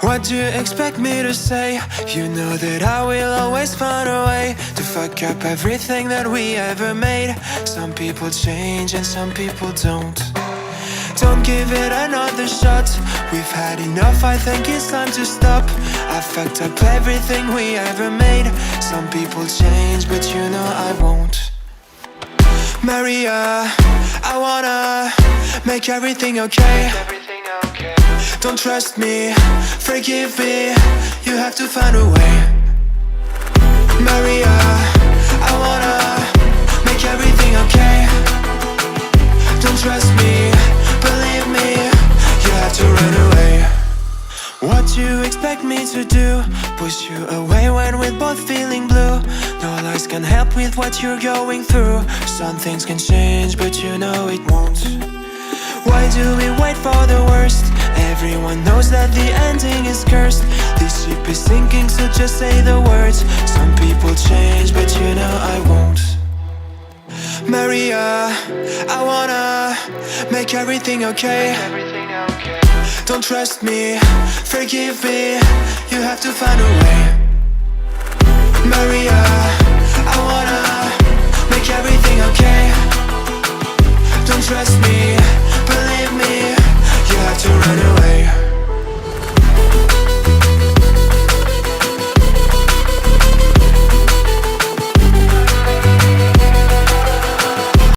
What do you expect me to say? You know that I will always find a way to fuck up everything that we ever made. Some people change and some people don't. Don't give it another shot. We've had enough, I think it's time to stop. I fucked up everything we ever made. Some people change, but you know I won't. Maria, I wanna make everything okay. Don't trust me, forgive me, you have to find a way. Maria, I wanna make everything okay. Don't trust me, believe me, you have to run away. What you expect me to do? Push you away when we're both feeling blue. No lies can help with what you're going through. Some things can change, but you know it won't. Why do we wait for the worst? Everyone knows that the ending is cursed. This ship is sinking, so just say the words. Some people change, but you know I won't. Maria, I wanna make everything okay. Don't trust me, forgive me, you have to find a way.